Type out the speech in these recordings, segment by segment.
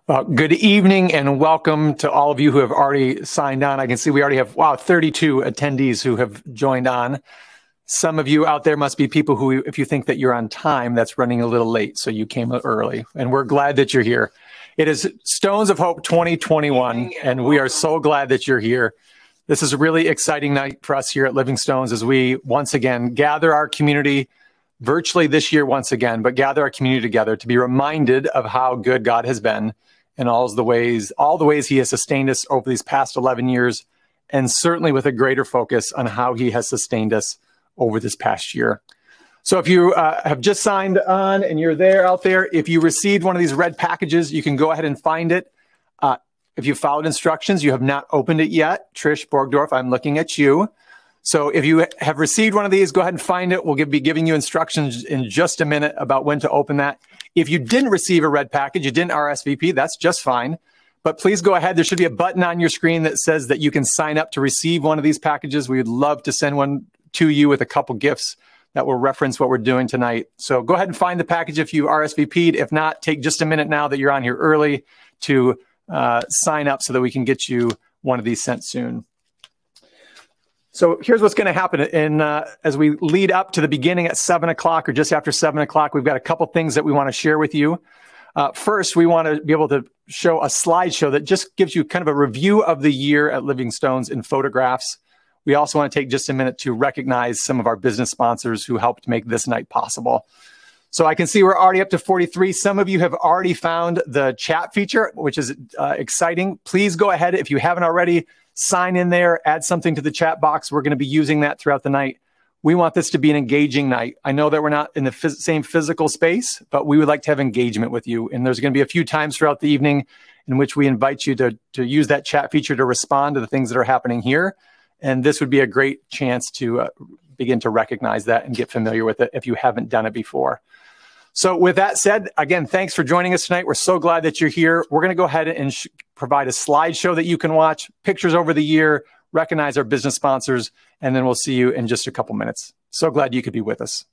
Good evening and welcome to all of you who have already signed on. I can see we already have, 32 attendees who have joined on. Some of you out there must be people who, if you think that you're on time, that's running a little late, so you came early. And we're glad that you're here. It is Stones of Hope 2021, and we are so glad that you're here. This is a really exciting night for us here at Living Stones as we once again gather our community virtually this year once again, but gather our community together to be reminded of how good God has been and all the ways he has sustained us over these past 11 years, and certainly with a greater focus on how he has sustained us over this past year. So if you have just signed on and you're out there, if you received one of these red packages, you can go ahead and find it. If you followed instructions, you have not opened it yet. Trish Borgdorf, I'm looking at you. So if you have received one of these, go ahead and find it. We'll be giving you instructions in just a minute about when to open that. If you didn't receive a red package, you didn't RSVP, that's just fine. But please go ahead. There should be a button on your screen that says that you can sign up to receive one of these packages. We would love to send one to you with a couple gifts that will reference what we're doing tonight. So go ahead and find the package if you RSVP'd. If not, take just a minute now that you're on here early to sign up so that we can get you one of these sent soon. So here's what's going to happen as we lead up to the beginning at 7 o'clock or just after 7 o'clock. We've got a couple things that we want to share with you. First, we want to be able to show a slideshow that just gives you kind of a review of the year at Living Stones in photographs. We also want to take just a minute to recognize some of our business sponsors who helped make this night possible. So I can see we're already up to 43. Some of you have already found the chat feature, which is exciting. Please go ahead, if you haven't already, sign in there, add something to the chat box. We're going to be using that throughout the night. We want this to be an engaging night. I know that we're not in the same physical space, but we would like to have engagement with you. And there's going to be a few times throughout the evening in which we invite you to use that chat feature to respond to the things that are happening here. And this would be a great chance to begin to recognize that and get familiar with it if you haven't done it before. So with that said, again, thanks for joining us tonight. We're so glad that you're here. We're going to go ahead and provide a slideshow that you can watch, pictures over the year, recognize our business sponsors, and then we'll see you in just a couple minutes. So glad you could be with us.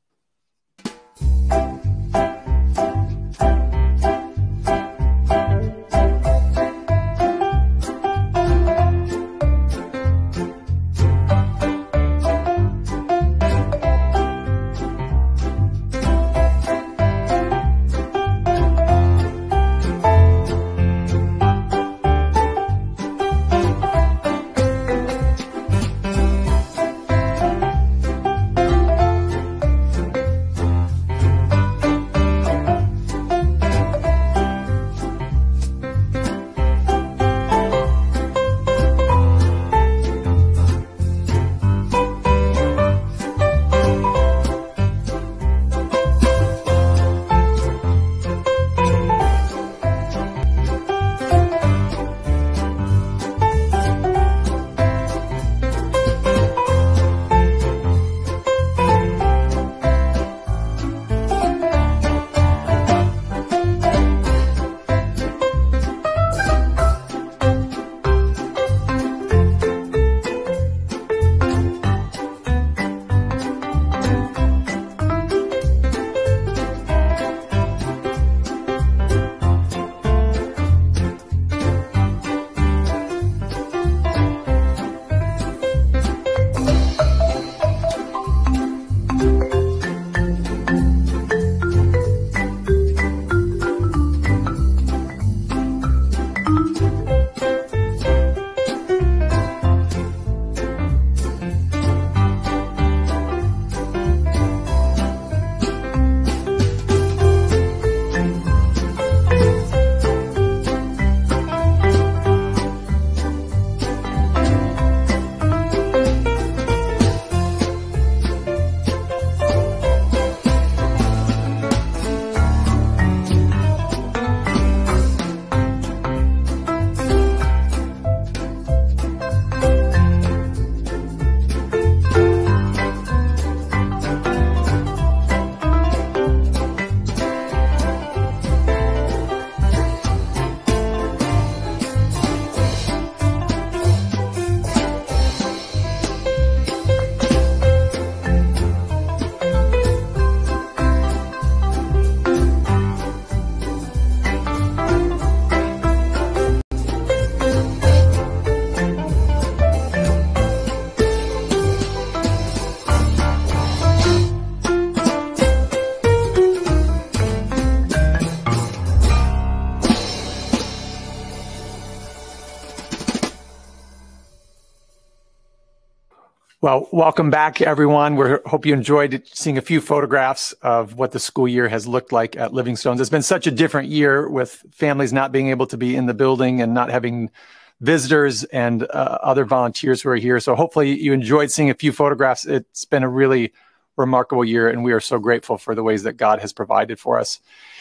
Well, welcome back, everyone. We hope you enjoyed seeing a few photographs of what the school year has looked like at Livingstone's. It's been such a different year with families not being able to be in the building and not having visitors and other volunteers who are here. So hopefully you enjoyed seeing a few photographs. It's been a really remarkable year, and we are so grateful for the ways that God has provided for us.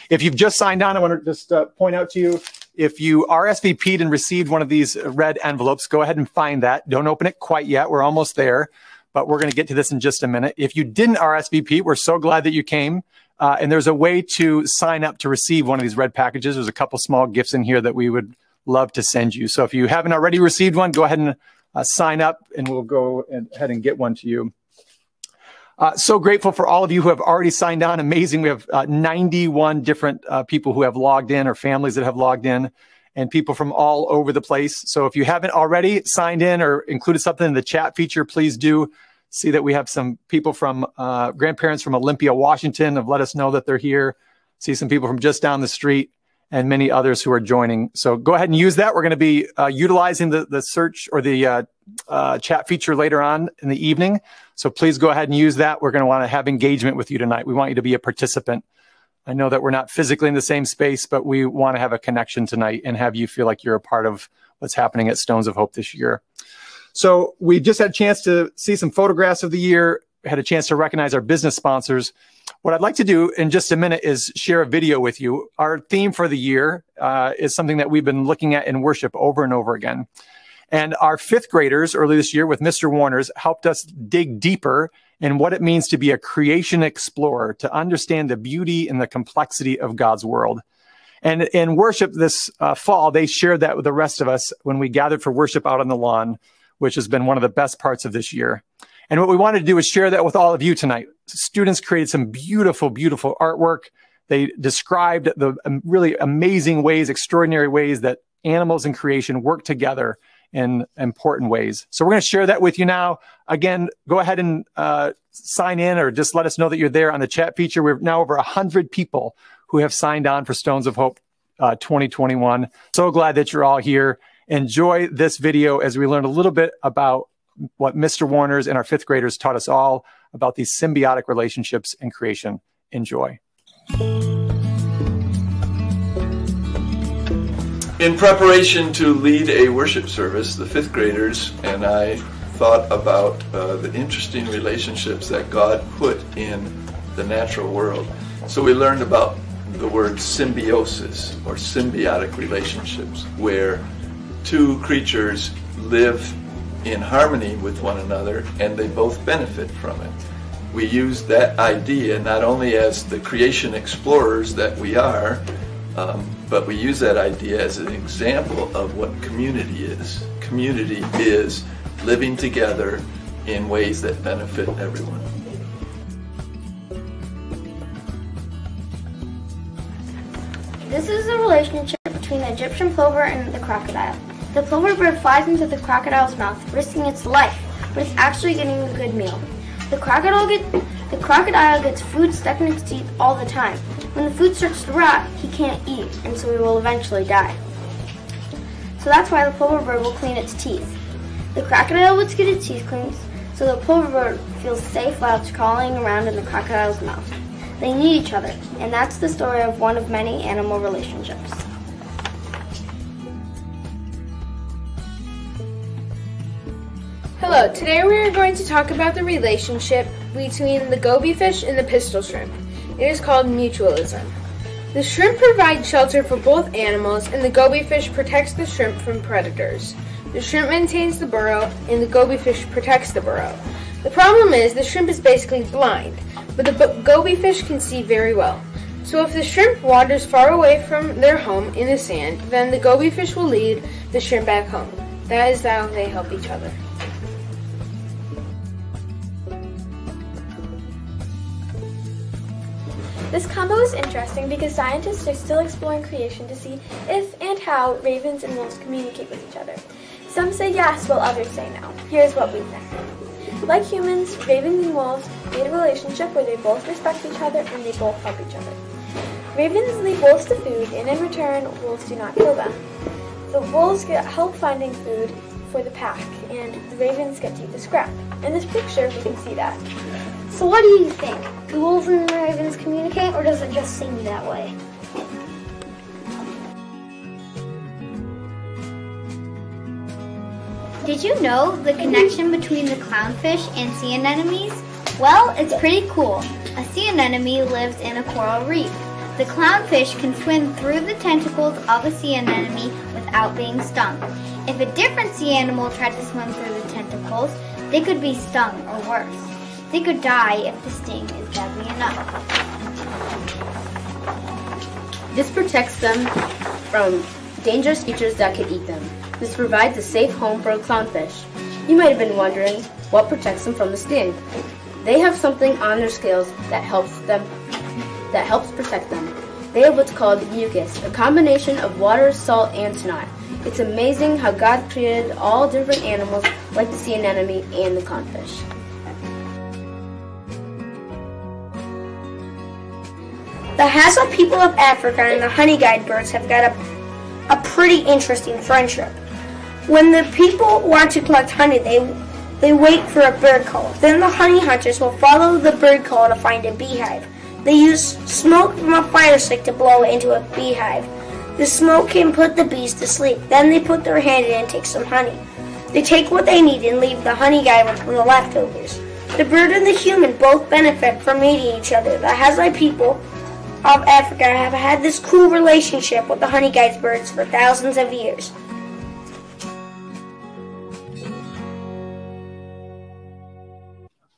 If you've just signed on, I want to just point out to you, if you RSVP'd and received one of these red envelopes, go ahead and find that. Don't open it quite yet. We're almost there, but we're going to get to this in just a minute. If you didn't RSVP, we're so glad that you came. And there's a way to sign up to receive one of these red packages. There's a couple small gifts in here that we would love to send you. So if you haven't already received one, go ahead and sign up, and we'll go ahead and get one to you. So grateful for all of you who have already signed on. Amazing. We have 91 different people who have logged in, or families that have logged in, and people from all over the place. So if you haven't already signed in or included something in the chat feature, please do. See that we have some people from grandparents from Olympia, Washington have let us know that they're here. See some people from just down the street, and many others who are joining. So go ahead and use that. We're going to be utilizing the search or the chat feature later on in the evening. So please go ahead and use that. We're going to want to have engagement with you tonight. We want you to be a participant. I know that we're not physically in the same space, but we want to have a connection tonight and have you feel like you're a part of what's happening at Stones of Hope this year. So we just had a chance to see some photographs of the year, had a chance to recognize our business sponsors. What I'd like to do in just a minute is share a video with you. Our theme for the year is something that we've been looking at in worship over and over again. And our fifth graders early this year with Mr. Warner's helped us dig deeper in what it means to be a creation explorer, to understand the beauty and the complexity of God's world. And in worship this fall, they shared that with the rest of us when we gathered for worship out on the lawn, which has been one of the best parts of this year. And what we wanted to do is share that with all of you tonight. Students created some beautiful, beautiful artwork. They described the really amazing ways, extraordinary ways that animals and creation work together in important ways. So we're going to share that with you now. Again, go ahead and sign in, or just let us know that you're there on the chat feature. We're now over 100 people who have signed on for Stones of Hope 2021. So glad that you're all here. Enjoy this video as we learn a little bit about what Mr. Warner's and our fifth graders taught us all about these symbiotic relationships in creation. Enjoy. In preparation to lead a worship service, the fifth graders and I thought about the interesting relationships that God put in the natural world. So we learned about the word symbiosis, or symbiotic relationships, where two creatures live in harmony with one another and they both benefit from it. We used that idea not only as the creation explorers that we are, but we use that idea as an example of what community is. Community is living together in ways that benefit everyone. This is the relationship between the Egyptian plover and the crocodile. The plover bird flies into the crocodile's mouth, risking its life, but it's actually getting a good meal. The crocodile gets food stuck in its teeth all the time. When the food starts to rot, he can't eat, and so he will eventually die. So that's why the plover bird will clean its teeth. The crocodile will get its teeth cleaned, so the plover bird feels safe while it's crawling around in the crocodile's mouth. They need each other, and that's the story of one of many animal relationships. Hello, today we are going to talk about the relationship between the goby fish and the pistol shrimp. It is called mutualism. The shrimp provides shelter for both animals, and the goby fish protects the shrimp from predators. The shrimp maintains the burrow, and the goby fish protects the burrow. The problem is the shrimp is basically blind, but the goby fish can see very well. So if the shrimp wanders far away from their home in the sand, then the goby fish will lead the shrimp back home. That is how they help each other. This combo is interesting because scientists are still exploring creation to see if and how ravens and wolves communicate with each other. Some say yes, while others say no. Here's what we think. Like humans, ravens and wolves need a relationship where they both respect each other and they both help each other. Ravens lead wolves to food, and in return, wolves do not kill them. The wolves get help finding food for the pack, and the ravens get to eat the scrap. In this picture, we can see that. So what do you think? Do wolves and ravens communicate, or does it just seem that way? Did you know the connection between the clownfish and sea anemones? Well, it's pretty cool. A sea anemone lives in a coral reef. The clownfish can swim through the tentacles of a sea anemone without being stung. If a different sea animal tried to swim through the tentacles, they could be stung or worse. They could die if the sting is deadly enough. This protects them from dangerous creatures that could eat them. This provides a safe home for a clownfish. You might have been wondering, what protects them from the sting? They have something on their scales that helps protect them. They have what's called mucus, a combination of water, salt, and snot. It's amazing how God created all different animals like the sea anemone and the clownfish. The Hassel people of Africa and the honey guide birds have got a pretty interesting friendship. When the people want to collect honey, they wait for a bird call. Then the honey hunters will follow the bird call to find a beehive. They use smoke from a fire stick to blow into a beehive. The smoke can put the bees to sleep. Then they put their hand in and take some honey. They take what they need and leave the honey guy with the leftovers. The bird and the human both benefit from meeting each other. The Hazai people of Africa have had this cool relationship with the honey guide birds for thousands of years.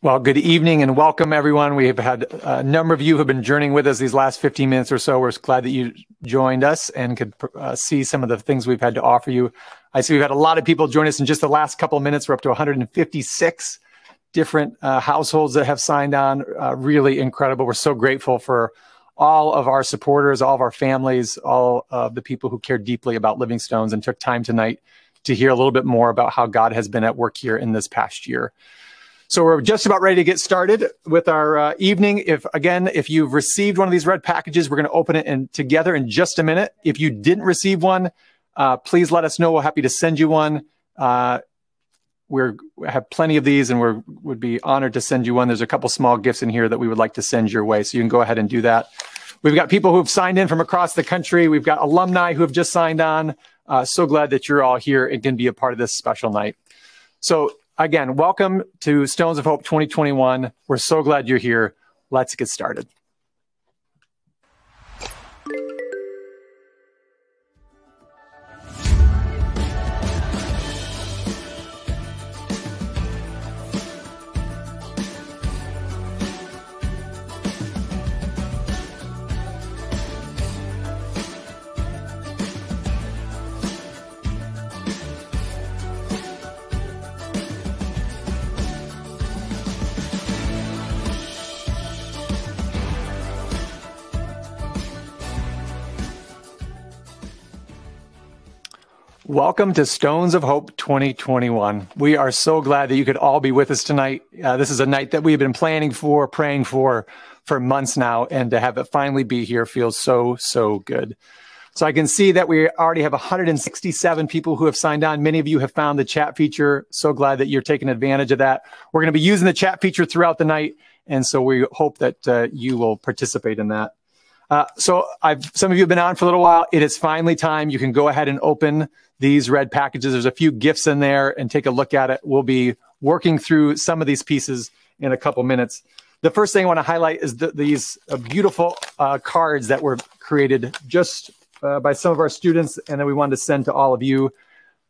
Well, good evening and welcome, everyone. We have had a number of you who have been journeying with us these last 15 minutes or so. We're glad that you joined us and could see some of the things we've had to offer you. I see we've had a lot of people join us in just the last couple of minutes. We're up to 156 different households that have signed on. Really incredible. We're so grateful for all of our supporters, all of our families, all of the people who care deeply about Living Stones and took time tonight to hear a little bit more about how God has been at work here in this past year. So we're just about ready to get started with our evening. If you've received one of these red packages, we're going to open it together in just a minute. If you didn't receive one, please let us know. We're happy to send you one. We have plenty of these, and would be honored to send you one. There's a couple small gifts in here that we would like to send your way, so you can go ahead and do that. We've got people who have signed in from across the country. We've got alumni who have just signed on. So glad that you're all here and can be a part of this special night. So again, welcome to Stones of Hope 2021. We're so glad you're here. Let's get started. Welcome to Stones of Hope 2021. We are so glad that you could all be with us tonight. This is a night that we've been planning for, praying for months now, and to have it finally be here feels so, so good. So I can see that we already have 167 people who have signed on. Many of you have found the chat feature. So glad that you're taking advantage of that. We're going to be using the chat feature throughout the night, and so we hope that you will participate in that. Some of you have been on for a little while. It is finally time. You can go ahead and open these red packages. There's a few gifts in there, and take a look at it. We'll be working through some of these pieces in a couple minutes. The first thing I want to highlight is these beautiful cards that were created just by some of our students, and then we wanted to send to all of you.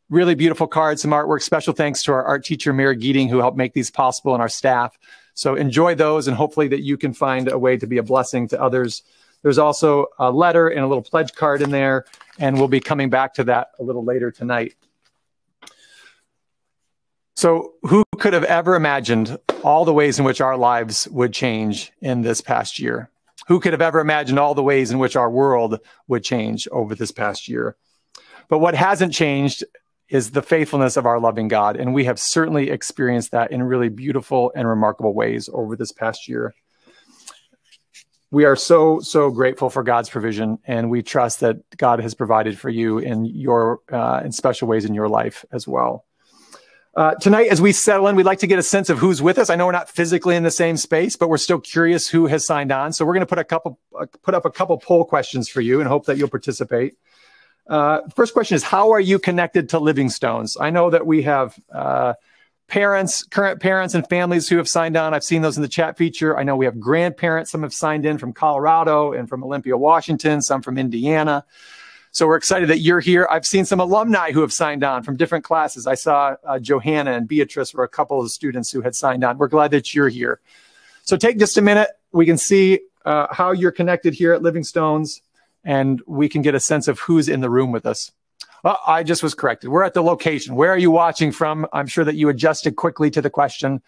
Really beautiful cards, some artwork. Special thanks to our art teacher, Mary Geeting, who helped make these possible, and our staff. So enjoy those, and hopefully that you can find a way to be a blessing to others. There's also a letter and a little pledge card in there, and we'll be coming back to that a little later tonight. So who could have ever imagined all the ways in which our lives would change in this past year? Who could have ever imagined all the ways in which our world would change over this past year? But what hasn't changed is the faithfulness of our loving God, and we have certainly experienced that in really beautiful and remarkable ways over this past year. We are so, so grateful for God's provision, and we trust that God has provided for you in special ways in your life as well. Tonight, as we settle in, we'd like to get a sense of who's with us. I know we're not physically in the same space, but we're still curious who has signed on. So we're going to put up a couple poll questions for you and hope that you'll participate. First question is, how are you connected to Living Stones? I know that we have parents, current parents and families who have signed on. I've seen those in the chat feature. I know we have grandparents. Some have signed in from Colorado and from Olympia, Washington, some from Indiana. So we're excited that you're here. I've seen some alumni who have signed on from different classes. I saw Johanna and Beatrice were a couple of students who had signed on. We're glad that you're here. So take just a minute. We can see how you're connected here at Living Stones, and we can get a sense of who's in the room with us. Well, I just was corrected. We're at the location. Where are you watching from? I'm sure that you adjusted quickly to the question.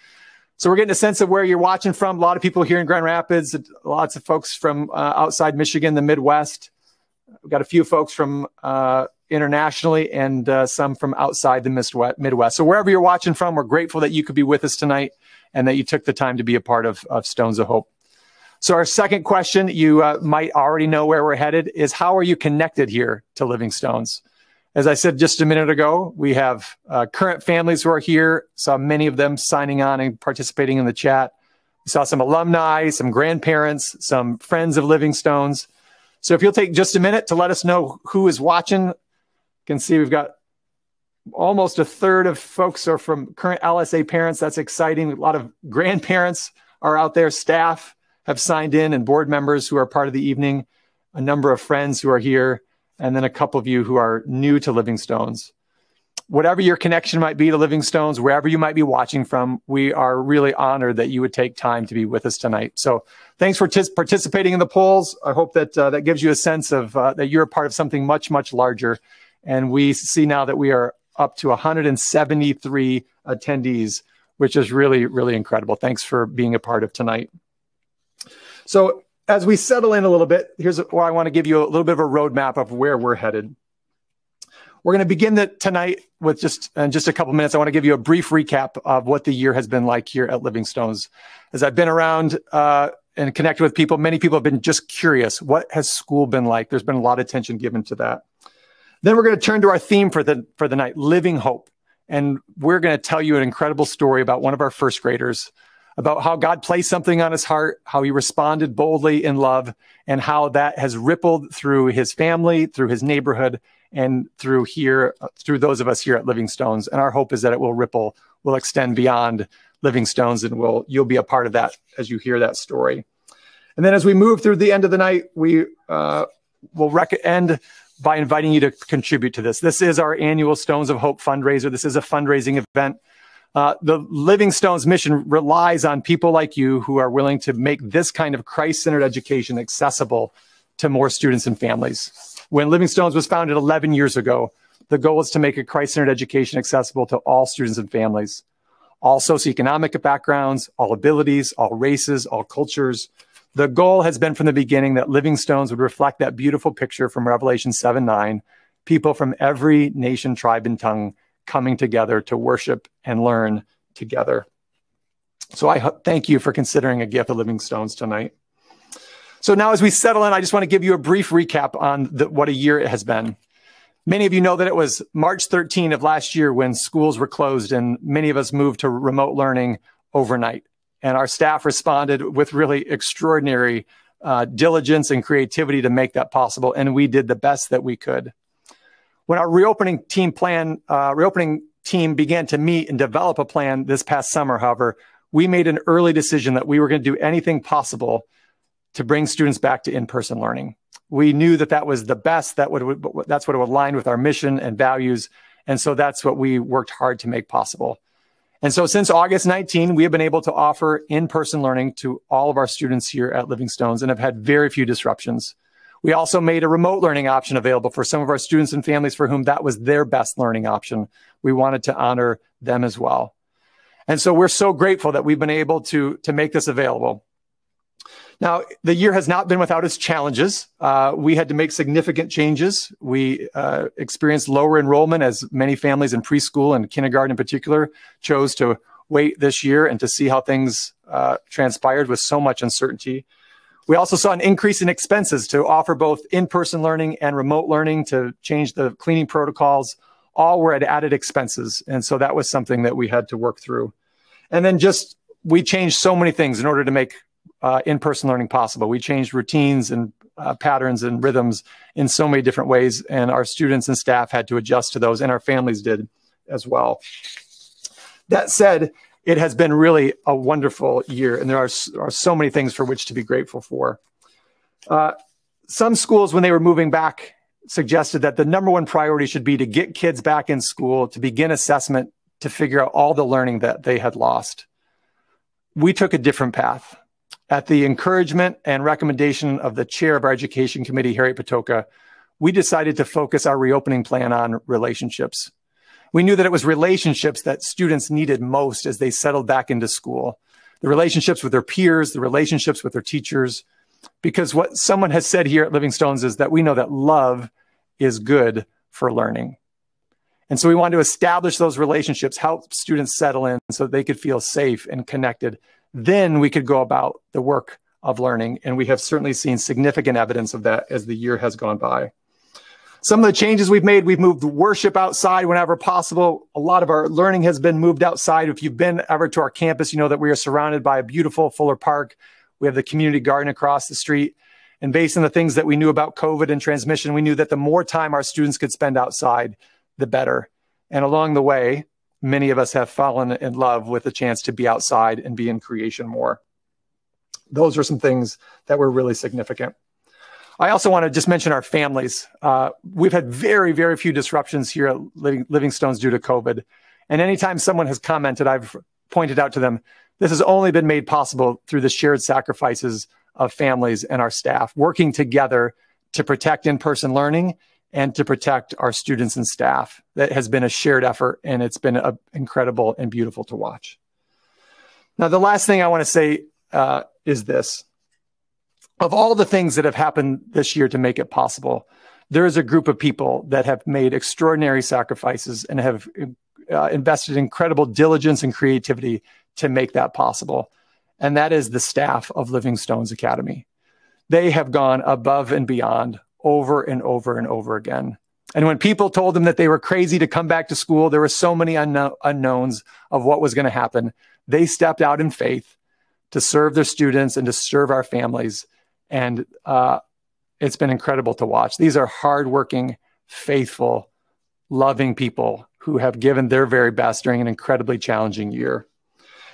So we're getting a sense of where you're watching from. A lot of people here in Grand Rapids, lots of folks from outside Michigan, the Midwest. We've got a few folks from internationally and some from outside the Midwest. So wherever you're watching from, we're grateful that you could be with us tonight and that you took the time to be a part of Stones of Hope. So our second question, you might already know where we're headed, is how are you connected here to Living Stones? As I said just a minute ago, we have current families who are here. Saw many of them signing on and participating in the chat. We saw some alumni, some grandparents, some friends of Living Stones. So if you'll take just a minute to let us know who is watching, you can see we've got almost a third of folks are from current LSA parents. That's exciting. A lot of grandparents are out there. Staff have signed in and board members who are part of the evening, a number of friends who are here, and then a couple of you who are new to Living Stones. Whatever your connection might be to Living Stones, wherever you might be watching from, we are really honored that you would take time to be with us tonight. So thanks for participating in the polls. I hope that that gives you a sense of that you're a part of something much, much larger. And we see now that we are up to 173 attendees, which is really, really incredible. Thanks for being a part of tonight. So as we settle in a little bit, here's where I want to give you a little bit of a roadmap of where we're headed. We're going to begin tonight with in just a couple minutes. I want to give you a brief recap of what the year has been like here at Living Stones. As I've been around and connected with people, many people have been just curious. What has school been like? There's been a lot of attention given to that. Then we're going to turn to our theme for the night, Living Hope. And we're going to tell you an incredible story about one of our first graders, about how God placed something on his heart, how he responded boldly in love, and how that has rippled through his family, through his neighborhood, and through those of us here at Living Stones. And our hope is that it will extend beyond Living Stones, and you'll be a part of that as you hear that story. And then as we move through the end of the night, we will end by inviting you to contribute to this. This is our annual Stones of Hope fundraiser. This is a fundraising event. The Living Stones mission relies on people like you who are willing to make this kind of Christ-centered education accessible to more students and families. When Living Stones was founded 11 years ago, the goal is to make a Christ-centered education accessible to all students and families, all socioeconomic backgrounds, all abilities, all races, all cultures. The goal has been from the beginning that Living Stones would reflect that beautiful picture from Revelation 7:9, people from every nation, tribe, and tongue coming together to worship and learn together. So I thank you for considering a gift of Living Stones tonight. So now as we settle in, I just want to give you a brief recap on what a year it has been. Many of you know that it was March 13 of last year when schools were closed and many of us moved to remote learning overnight. And our staff responded with really extraordinary diligence and creativity to make that possible. And we did the best that we could. When our reopening team began to meet and develop a plan this past summer, however, we made an early decision that we were going to do anything possible to bring students back to in-person learning. We knew that was the best, that's what would align with our mission and values. And so that's what we worked hard to make possible. And so since August 19, we have been able to offer in-person learning to all of our students here at Living Stones and have had very few disruptions. We also made a remote learning option available for some of our students and families for whom that was their best learning option. We wanted to honor them as well. And so we're so grateful that we've been able to make this available. Now, the year has not been without its challenges. We had to make significant changes. We experienced lower enrollment as many families in preschool and kindergarten in particular chose to wait this year and to see how things transpired with so much uncertainty. We also saw an increase in expenses to offer both in-person learning and remote learning, to change the cleaning protocols, all were at added expenses. And so that was something that we had to work through. And then we changed so many things in order to make in-person learning possible. We changed routines and patterns and rhythms in so many different ways. And our students and staff had to adjust to those, and our families did as well. That said, it has been really a wonderful year, and there are so many things for which to be grateful for. Some schools, when they were moving back, suggested that the number one priority should be to get kids back in school, to begin assessment, to figure out all the learning that they had lost. We took a different path. At the encouragement and recommendation of the chair of our education committee, Harriet Patoka, we decided to focus our reopening plan on relationships. We knew that it was relationships that students needed most as they settled back into school. The relationships with their peers, the relationships with their teachers, because what someone has said here at Livingstone's is that we know that love is good for learning. And so we wanted to establish those relationships, help students settle in so they could feel safe and connected. Then we could go about the work of learning. And we have certainly seen significant evidence of that as the year has gone by. Some of the changes we've made, we've moved worship outside whenever possible. A lot of our learning has been moved outside. If you've been ever to our campus, you know that we are surrounded by a beautiful Fuller Park. We have the community garden across the street. And based on the things that we knew about COVID and transmission, we knew that the more time our students could spend outside, the better. And along the way, many of us have fallen in love with the chance to be outside and be in creation more. Those are some things that were really significant. I also want to just mention our families. We've had very, very few disruptions here at Livingstone's due to COVID. And anytime someone has commented, I've pointed out to them, this has only been made possible through the shared sacrifices of families and our staff working together to protect in-person learning and to protect our students and staff. That has been a shared effort, and it's been incredible and beautiful to watch. Now, the last thing I want to say is this. Of all the things that have happened this year to make it possible, there is a group of people that have made extraordinary sacrifices and have invested incredible diligence and creativity to make that possible. And that is the staff of Livingstone's Academy. They have gone above and beyond over and over and over again. And when people told them that they were crazy to come back to school, there were so many unknowns of what was going to happen. They stepped out in faith to serve their students and to serve our families. And it's been incredible to watch. These are hardworking, faithful, loving people who have given their very best during an incredibly challenging year.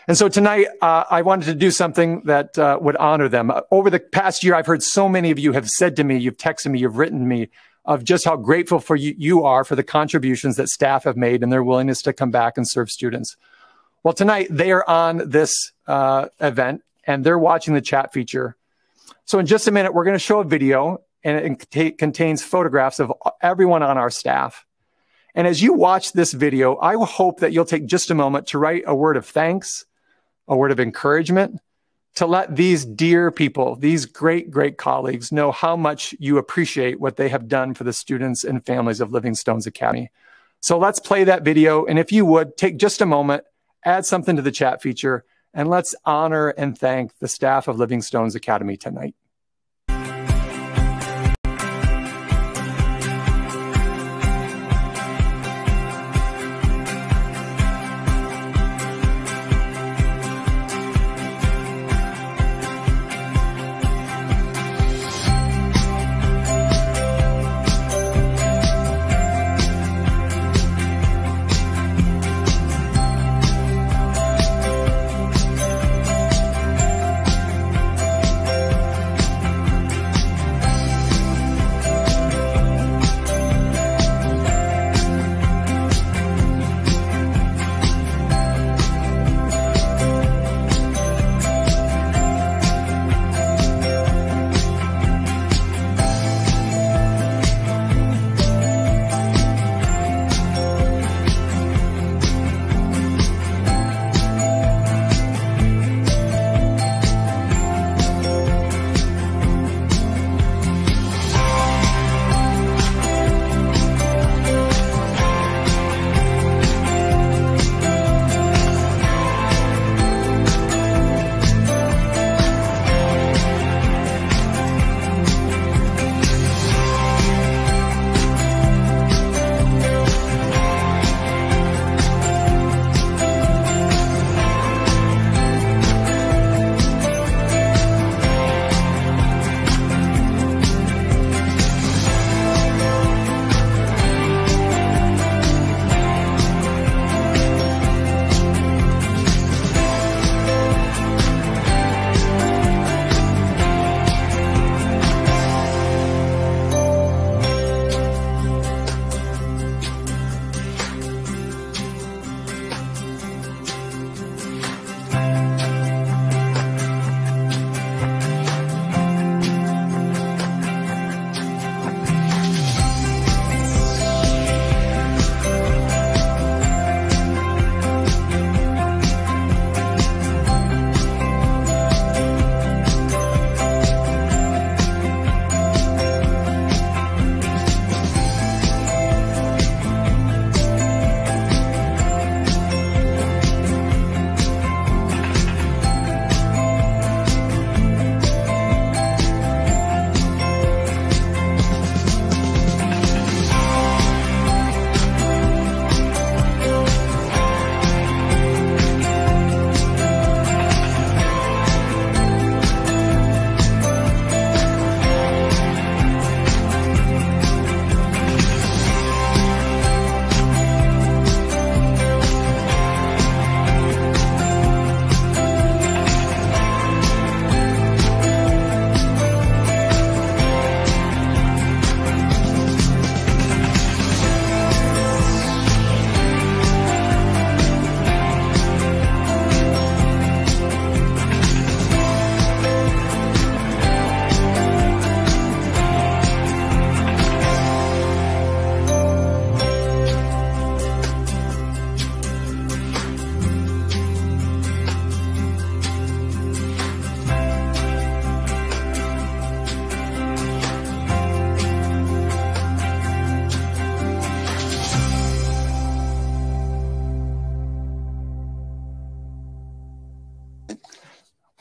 And so tonight, I wanted to do something that would honor them. Over the past year, I've heard so many of you have said to me, you've texted me, you've written me, of just how grateful for you are for the contributions that staff have made and their willingness to come back and serve students. Well, tonight, they are on this event, and they're watching the chat feature. So in just a minute, we're going to show a video, and it contains photographs of everyone on our staff. And as you watch this video, I hope that you'll take just a moment to write a word of thanks, a word of encouragement, to let these dear people, these great, great colleagues know how much you appreciate what they have done for the students and families of Livingstone's Academy. So let's play that video. And if you would, take just a moment, add something to the chat feature, and let's honor and thank the staff of Livingstone's Academy tonight.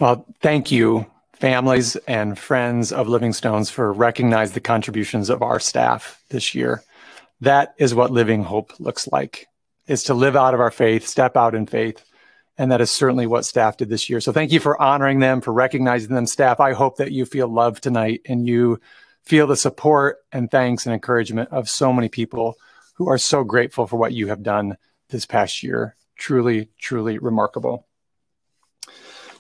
Well, thank you, families and friends of Living Stones, for recognizing the contributions of our staff this year. That is what Living Hope looks like, is to live out of our faith, step out in faith. And that is certainly what staff did this year. So thank you for honoring them, for recognizing them. Staff, I hope that you feel loved tonight and you feel the support and thanks and encouragement of so many people who are so grateful for what you have done this past year. Truly, truly remarkable.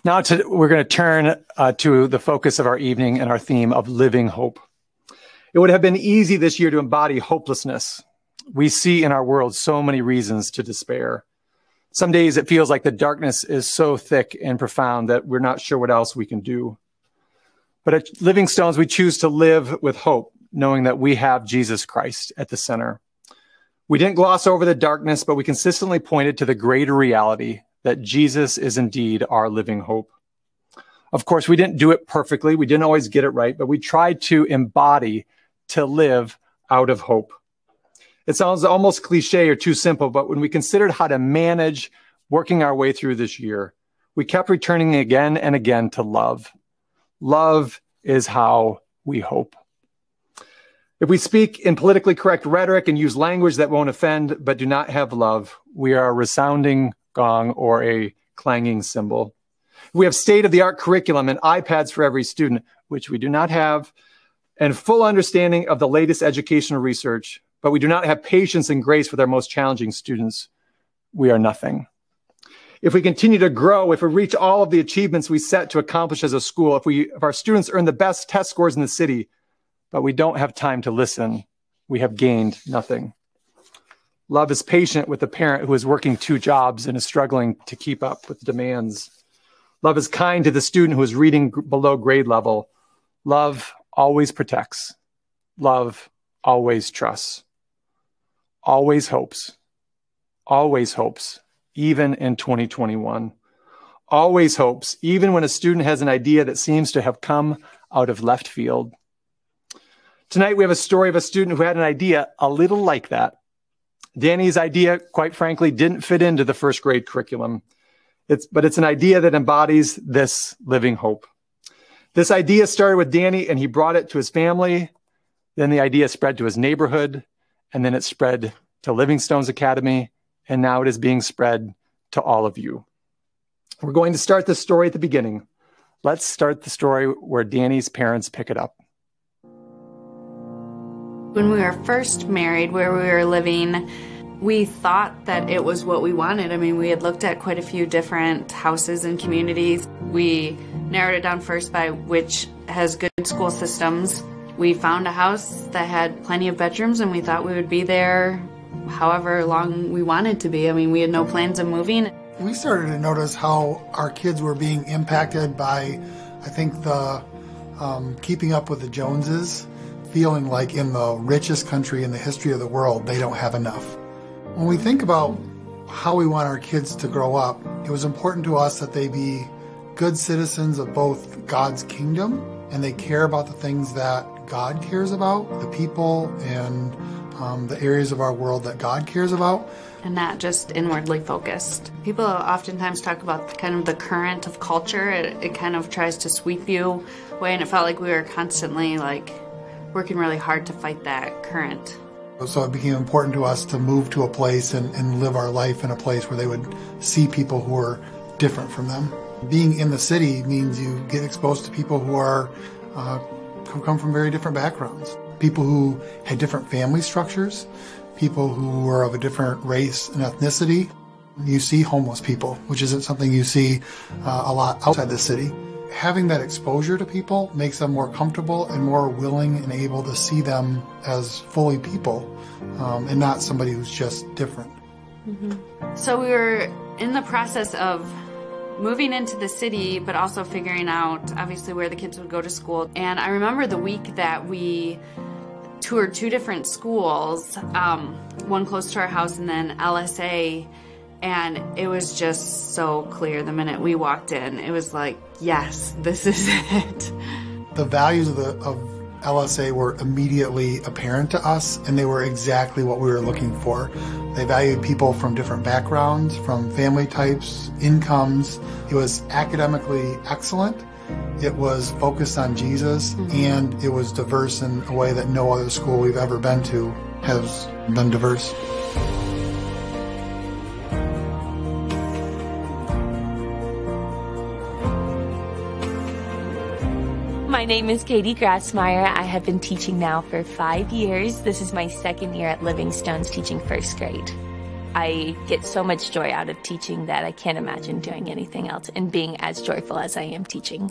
Now we're going to turn to the focus of our evening and our theme of living hope. It would have been easy this year to embody hopelessness. We see in our world so many reasons to despair. Some days it feels like the darkness is so thick and profound that we're not sure what else we can do. But at Living Stones, we choose to live with hope, knowing that we have Jesus Christ at the center. We didn't gloss over the darkness, but we consistently pointed to the greater reality that Jesus is indeed our living hope. Of course, we didn't do it perfectly. We didn't always get it right, but we tried to embody, to live out of hope. It sounds almost cliche or too simple, but when we considered how to manage working our way through this year, we kept returning again and again to love. Love is how we hope. If we speak in politically correct rhetoric and use language that won't offend, but do not have love, we are a resounding gong or a clanging cymbal. We have state-of-the-art curriculum and iPads for every student, which we do not have, and full understanding of the latest educational research, but we do not have patience and grace with our most challenging students. We are nothing. If we continue to grow, if we reach all of the achievements we set to accomplish as a school, if our students earn the best test scores in the city, but we don't have time to listen, we have gained nothing. Love is patient with a parent who is working 2 jobs and is struggling to keep up with the demands. Love is kind to the student who is reading below grade level. Love always protects. Love always trusts. Always hopes. Always hopes, even in 2021. Always hopes, even when a student has an idea that seems to have come out of left field. Tonight, we have a story of a student who had an idea a little like that. Danny's idea, quite frankly, didn't fit into the first grade curriculum. But it's an idea that embodies this living hope. This idea started with Danny, and he brought it to his family. Then the idea spread to his neighborhood, and then it spread to Living Stones Academy, and now it is being spread to all of you. We're going to start the story at the beginning. Let's start the story where Danny's parents pick it up. When we were first married, where we were living, we thought that it was what we wanted. I mean, we had looked at quite a few different houses and communities. We narrowed it down first by which has good school systems. We found a house that had plenty of bedrooms, and we thought we would be there however long we wanted to be. I mean, we had no plans of moving. We started to notice how our kids were being impacted by, I think, the keeping up with the Joneses, feeling like in the richest country in the history of the world, they don't have enough. When we think about how we want our kids to grow up, it was important to us that they be good citizens of both God's kingdom, and they care about the things that God cares about, the people and the areas of our world that God cares about. And not just inwardly focused. People oftentimes talk about kind of the current of culture. It kind of tries to sweep you away, and it felt like we were constantly working really hard to fight that current. So it became important to us to move to a place and live our life in a place where they would see people who are different from them. Being in the city means you get exposed to people who come from very different backgrounds. People who had different family structures, people who were of a different race and ethnicity. You see homeless people, which isn't something you see a lot outside the city. Having that exposure to people makes them more comfortable and more willing and able to see them as fully people and not somebody who's just different. Mm-hmm. So we were in the process of moving into the city, but also figuring out, obviously, where the kids would go to school. And I remember the week that we toured 2 different schools, one close to our house and then LSA, and it was just so clear the minute we walked in. It was like, yes, this is it. The values of LSA were immediately apparent to us, and they were exactly what we were looking for. They valued people from different backgrounds, from family types, incomes. It was academically excellent. It was focused on Jesus, and it was diverse in a way that no other school we've ever been to has been diverse. My name is Katie Grassmeyer. I have been teaching now for 5 years. This is my second year at Livingstone's teaching first grade. I get so much joy out of teaching that I can't imagine doing anything else and being as joyful as I am teaching.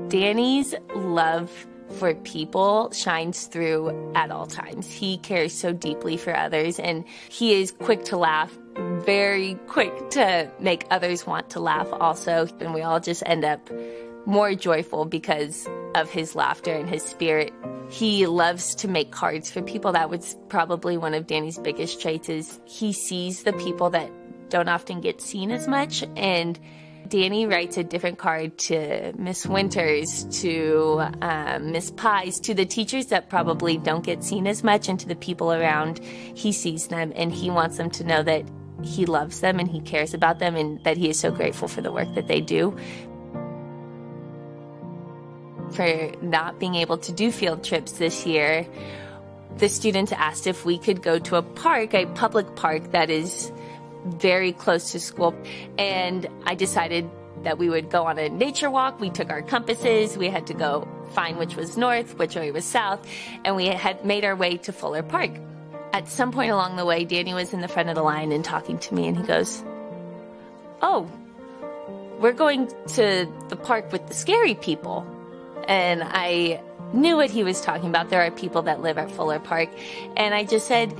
Danny's love for people shines through at all times. He cares so deeply for others, and he is quick to laugh, very quick to make others want to laugh also. And we all just end up more joyful because of his laughter and his spirit. He loves to make cards for people. That was probably one of Danny's biggest traits, is he sees the people that don't often get seen as much. And Danny writes a different card to Miss Winters, to Miss Pies, to the teachers that probably don't get seen as much, and to the people around. He sees them, and he wants them to know that he loves them and he cares about them, and that he is so grateful for the work that they do. For not being able to do field trips this year, the students asked if we could go to a park, a public park that is very close to school. And I decided that we would go on a nature walk. We took our compasses. We had to go find which was north, which way was south, and we had made our way to Fuller Park. At some point along the way, Danny was in the front of the line and talking to me, and he goes, "Oh, we're going to the park with the scary people." And I knew what he was talking about. There are people that live at Fuller Park. And I just said,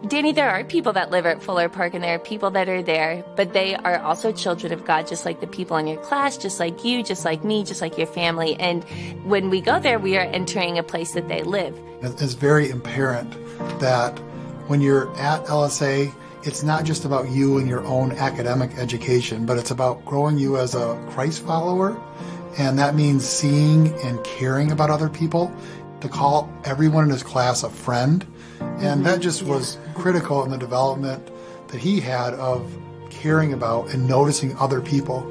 "Danny, there are people that live at Fuller Park, and there are people that are there, but they are also children of God, just like the people in your class, just like you, just like me, just like your family. And when we go there, we are entering a place that they live." It's very apparent that when you're at LSA, it's not just about you and your own academic education, but it's about growing you as a Christ follower. And that means seeing and caring about other people, to call everyone in his class a friend. And that just was critical in the development that he had of caring about and noticing other people.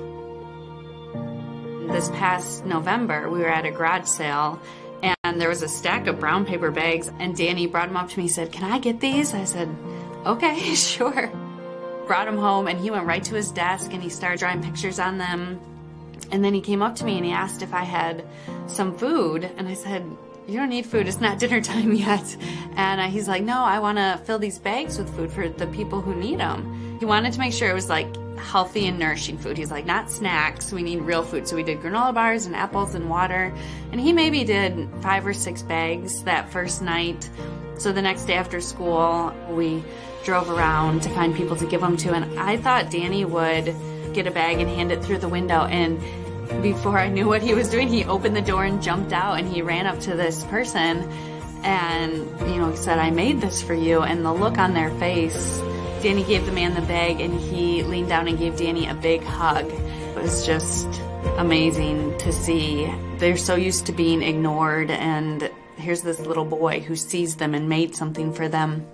This past November, we were at a garage sale, and there was a stack of brown paper bags, and Danny brought them up to me and said, "Can I get these?" I said, "Okay, sure." Brought them home, and he went right to his desk, and he started drawing pictures on them. And then he came up to me and he asked if I had some food. And I said, "You don't need food. It's not dinner time yet." And he's like, "No, I want to fill these bags with food for the people who need them." He wanted to make sure it was like healthy and nourishing food. He's like, "Not snacks. We need real food." So we did granola bars and apples and water. And he maybe did 5 or 6 bags that first night. So the next day after school, we drove around to find people to give them to. And I thought Danny would get a bag and hand it through the window, and before I knew what he was doing, he opened the door and jumped out, and he ran up to this person and, he said, "I made this for you." And the look on their face, Danny gave the man the bag, and he leaned down and gave Danny a big hug. It was just amazing to see. They're so used to being ignored, and here's this little boy who sees them and made something for them.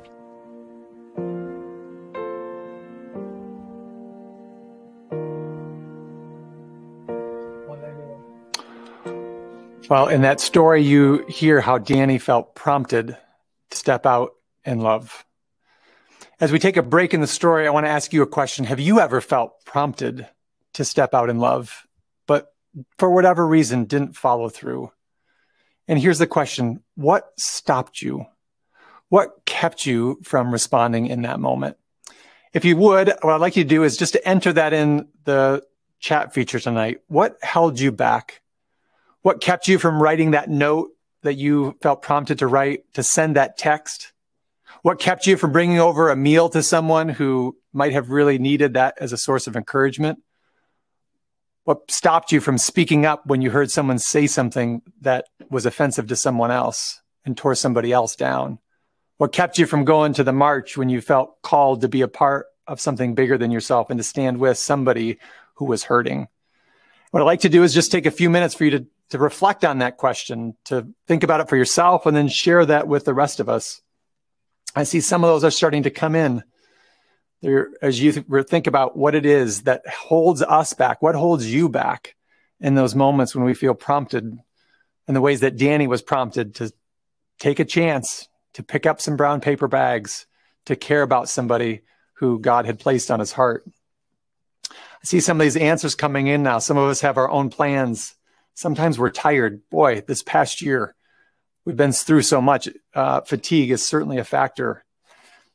Well, in that story, you hear how Danny felt prompted to step out in love. As we take a break in the story, I want to ask you a question. Have you ever felt prompted to step out in love, but for whatever reason didn't follow through? And here's the question: what stopped you? What kept you from responding in that moment? If you would, what I'd like you to do is just to enter that in the chat feature tonight. What held you back? What kept you from writing that note that you felt prompted to write, to send that text? What kept you from bringing over a meal to someone who might have really needed that as a source of encouragement? What stopped you from speaking up when you heard someone say something that was offensive to someone else and tore somebody else down? What kept you from going to the march when you felt called to be a part of something bigger than yourself and to stand with somebody who was hurting? What I'd like to do is just take a few minutes for you to to reflect on that question, to think about it for yourself, and then share that with the rest of us. I see some of those are starting to come in there as you think about what it is that holds us back, what holds you back in those moments when we feel prompted, in the ways that Danny was prompted to take a chance, to pick up some brown paper bags, to care about somebody who God had placed on his heart. I see some of these answers coming in now. Some of us have our own plans. Sometimes we're tired. Boy, this past year, we've been through so much. Fatigue is certainly a factor.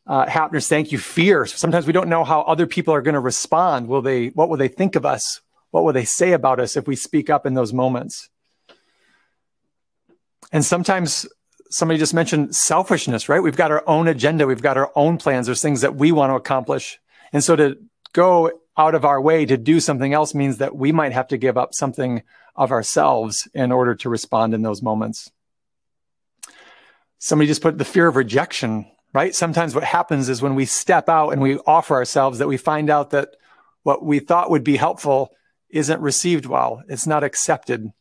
Hapners, thank you. Fear. Sometimes we don't know how other people are going to respond. What will they think of us? What will they say about us if we speak up in those moments? And sometimes somebody just mentioned selfishness, right? We've got our own agenda. We've got our own plans. There's things that we want to accomplish. And so to go out of our way to do something else means that we might have to give up something of ourselves in order to respond in those moments. Somebody just put the fear of rejection, right? Sometimes what happens is when we step out and we offer ourselves, that we find out that what we thought would be helpful isn't received well. It's not accepted.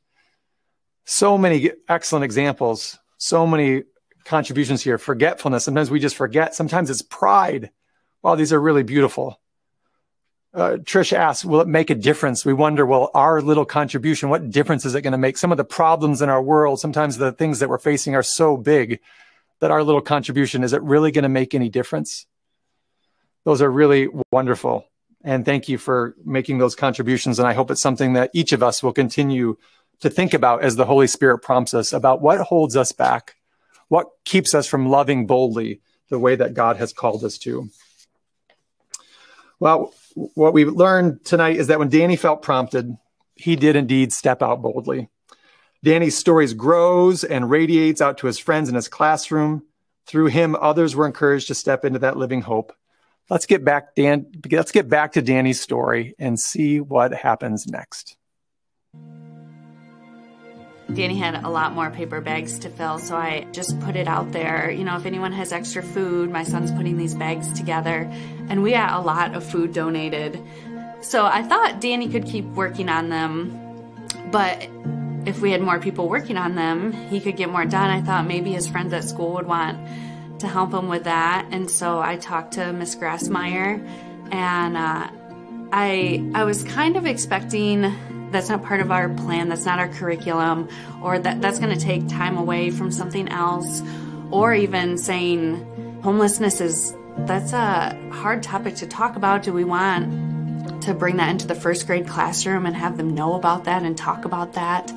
So many excellent examples, so many contributions here. Forgetfulness. Sometimes we just forget. Sometimes it's pride. Wow, these are really beautiful. Trish asks, will it make a difference? We wonder, well, our little contribution, what difference is it going to make? Some of the problems in our world, sometimes the things that we're facing are so big that our little contribution, is it really going to make any difference? Those are really wonderful. And thank you for making those contributions. And I hope it's something that each of us will continue to think about as the Holy Spirit prompts us about what holds us back, what keeps us from loving boldly the way that God has called us to. Well, what we learned tonight is that when Danny felt prompted, he did indeed step out boldly. Danny's stories grows and radiates out to his friends in his classroom. Through him, others were encouraged to step into that living hope. Let's get back to Danny's story and see what happens next. Danny had a lot more paper bags to fill, so I just put it out there. You know, if anyone has extra food, my son's putting these bags together, and we got a lot of food donated. So I thought Danny could keep working on them, but if we had more people working on them, he could get more done. I thought maybe his friends at school would want to help him with that, and so I talked to Miss Grassmeyer, and I was kind of expecting that's not part of our plan, that's not our curriculum, or that's going to take time away from something else, or even saying homelessness that's a hard topic to talk about. Do we want to bring that into the first grade classroom and have them know about that and talk about that?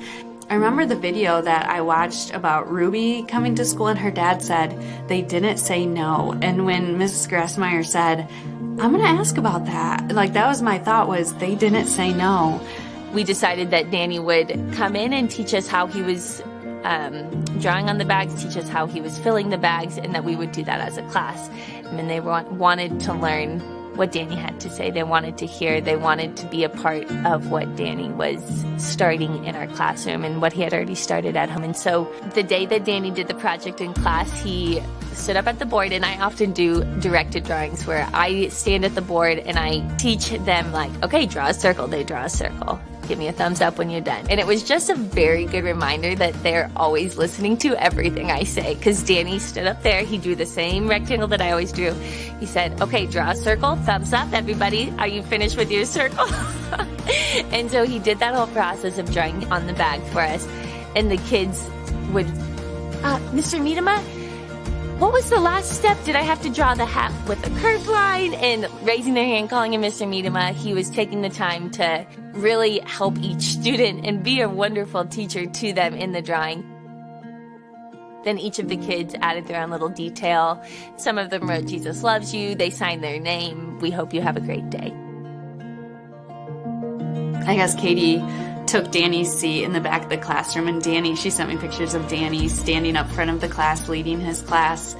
I remember the video that I watched about Ruby coming to school, and her dad said they didn't say no. And when Mrs. Grassmeyer said, I'm going to ask about that, like that was my thought, was they didn't say no. We decided that Danny would come in and teach us how he was drawing on the bags, teach us how he was filling the bags, and that we would do that as a class. And they wanted to learn what Danny had to say. They wanted to hear. They wanted to be a part of what Danny was starting in our classroom and what he had already started at home. And so the day that Danny did the project in class, he stood up at the board, and I often do directed drawings where I stand at the board and I teach them, like, okay, draw a circle. They draw a circle. Give me a thumbs up when you're done. And it was just a very good reminder that they're always listening to everything I say, because Danny stood up there. He drew the same rectangle that I always drew. He said, okay, draw a circle, thumbs up, everybody. Are you finished with your circle? And so he did that whole process of drawing on the bag for us. And the kids would, Mr. Miedema, what was the last step? Did I have to draw the hat with a curved line? And raising their hand, calling him Mr. Miedema, he was taking the time to really help each student and be a wonderful teacher to them in the drawing. Then each of the kids added their own little detail. Some of them wrote, Jesus loves you. They signed their name. We hope you have a great day. I guess Katie took Danny's seat in the back of the classroom, and Danny, she sent me pictures of Danny standing up front of the class, leading his class.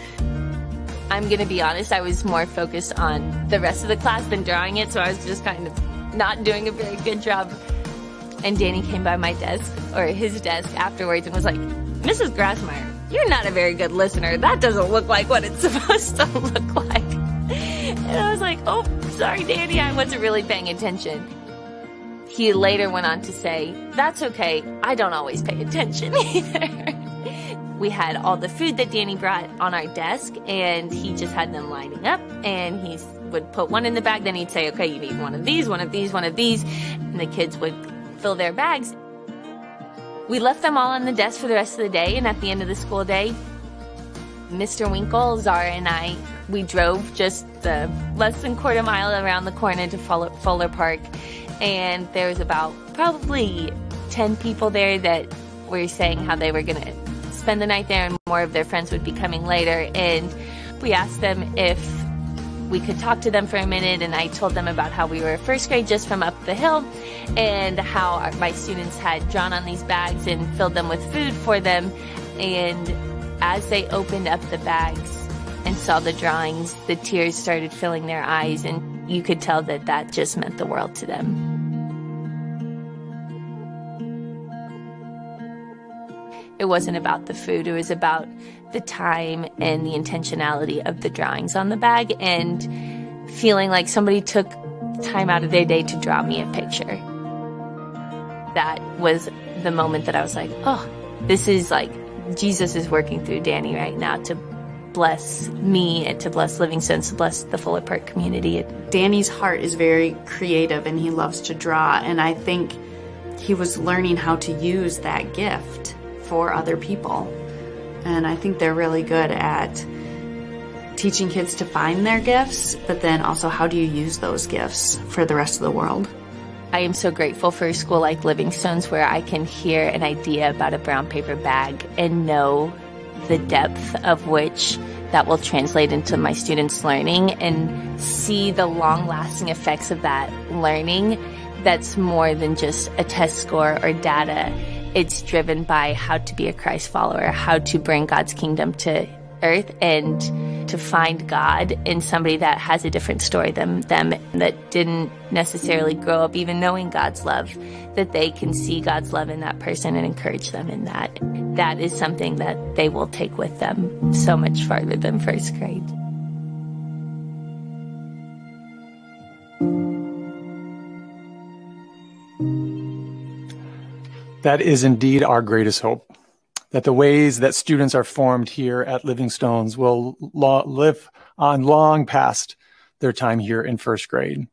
I'm going to be honest, I was more focused on the rest of the class than drawing it, so I was just kind of not doing a very good job. And Danny came by my desk, or his desk afterwards, and was like, Mrs. Grassmeyer, you're not a very good listener. That doesn't look like what it's supposed to look like. And I was like, oh, sorry, Danny, I wasn't really paying attention. He later went on to say, "That's okay, I don't always pay attention either." We had all the food that Danny brought on our desk, and he just had them lining up, and he would put one in the bag, then he'd say, "Okay, you need one of these, one of these, one of these," and the kids would fill their bags. We left them all on the desk for the rest of the day, and at the end of the school day, Mr. Winkle, Zara, and I, we drove just the less than quarter mile around the corner to Fuller Park, and there was about probably 10 people there that were saying how they were going to spend the night there and more of their friends would be coming later. And we asked them if we could talk to them for a minute, and I told them about how we were first grade just from up the hill and how my students had drawn on these bags and filled them with food for them. And as they opened up the bags and saw the drawings, the tears started filling their eyes, and you could tell that that just meant the world to them. It wasn't about the food, it was about the time and the intentionality of the drawings on the bag and feeling like somebody took time out of their day to draw me a picture. That was the moment that I was like, oh, this is like Jesus is working through Danny right now to bless me and to bless Livingstone, to bless the Fuller Park community. Danny's heart is very creative and he loves to draw, and I think he was learning how to use that gift for other people. And I think they're really good at teaching kids to find their gifts, but then also how do you use those gifts for the rest of the world. I am so grateful for a school like Livingstone's where I can hear an idea about a brown paper bag and know the depth of which that will translate into my students' learning and see the long-lasting effects of that learning that's more than just a test score or data. It's driven by how to be a Christ follower, how to bring God's kingdom to earth, and to find God in somebody that has a different story than them, that didn't necessarily grow up even knowing God's love, that they can see God's love in that person and encourage them in that. That is something that they will take with them so much farther than first grade. That is indeed our greatest hope, that the ways that students are formed here at Livingstone's will live on long past their time here in first grade.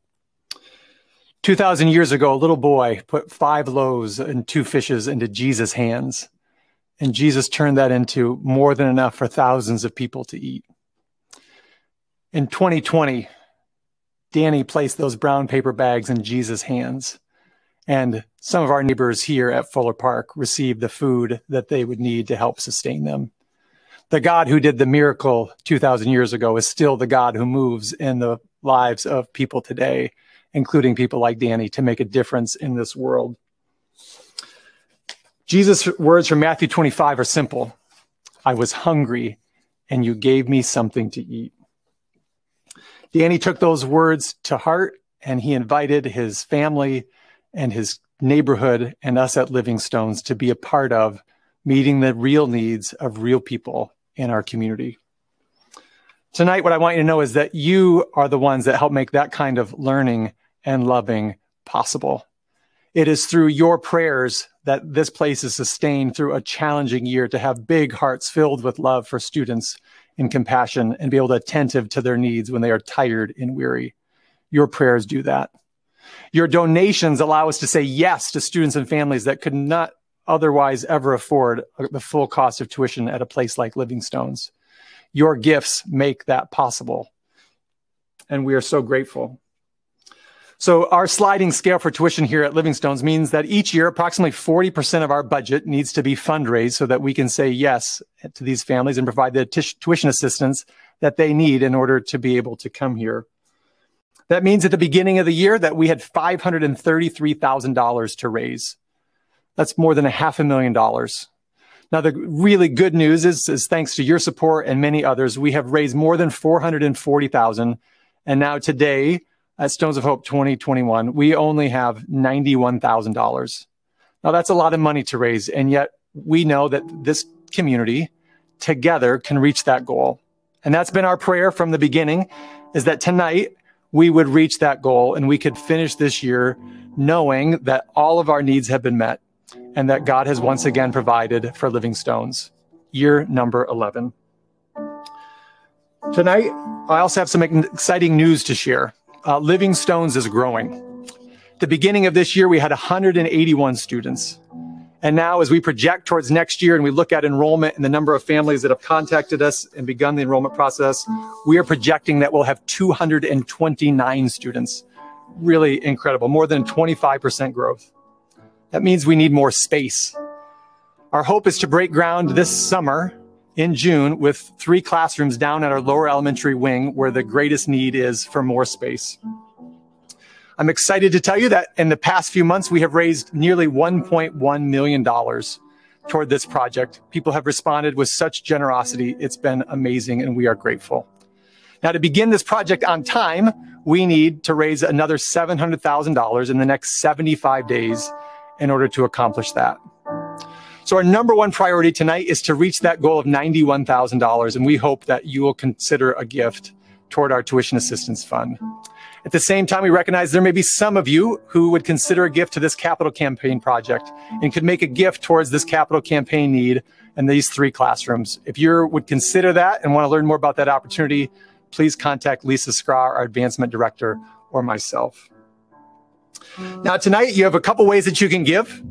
2,000 years ago, a little boy put 5 loaves and 2 fishes into Jesus' hands, and Jesus turned that into more than enough for thousands of people to eat. In 2020, Danny placed those brown paper bags in Jesus' hands, and some of our neighbors here at Fuller Park received the food that they would need to help sustain them. The God who did the miracle 2,000 years ago is still the God who moves in the lives of people today, including people like Danny, to make a difference in this world. Jesus' words from Matthew 25 are simple. I was hungry, and you gave me something to eat. Danny took those words to heart, and he invited his family and his neighborhood and us at Livingstone's to be a part of meeting the real needs of real people in our community. Tonight, what I want you to know is that you are the ones that help make that kind of learning and loving possible. It is through your prayers that this place is sustained through a challenging year to have big hearts filled with love for students and compassion and be able to attentive to their needs when they are tired and weary. Your prayers do that. Your donations allow us to say yes to students and families that could not otherwise ever afford the full cost of tuition at a place like Livingstone's. Your gifts make that possible, and we are so grateful. So our sliding scale for tuition here at Livingstone's means that each year, approximately 40% of our budget needs to be fundraised so that we can say yes to these families and provide the tuition assistance that they need in order to be able to come here. That means at the beginning of the year that we had $533,000 to raise. That's more than $500,000. Now, the really good news is thanks to your support and many others, we have raised more than $440,000. And now today, at Stones of Hope 2021, we only have $91,000. Now, that's a lot of money to raise, and yet we know that this community together can reach that goal. And that's been our prayer from the beginning, is that tonight we would reach that goal and we could finish this year knowing that all of our needs have been met and that God has once again provided for Living Stones. Year number 11. Tonight, I also have some exciting news to share. Living Stones is growing. At the beginning of this year, we had 181 students. And now as we project towards next year and we look at enrollment and the number of families that have contacted us and begun the enrollment process, we are projecting that we'll have 229 students. Really incredible, more than 25% growth. That means we need more space. Our hope is to break ground this summer in June with 3 classrooms down at our lower elementary wing where the greatest need is for more space. I'm excited to tell you that in the past few months, we have raised nearly $1.1 million toward this project. People have responded with such generosity. It's been amazing, and we are grateful. Now, to begin this project on time, we need to raise another $700,000 in the next 75 days in order to accomplish that. So our number one priority tonight is to reach that goal of $91,000, and we hope that you will consider a gift toward our tuition assistance fund. At the same time, we recognize there may be some of you who would consider a gift to this capital campaign project and could make a gift towards this capital campaign need and these 3 classrooms. If you would consider that and want to learn more about that opportunity, please contact Lisa Skra, our advancement director, or myself. Now tonight, you have a couple ways that you can give.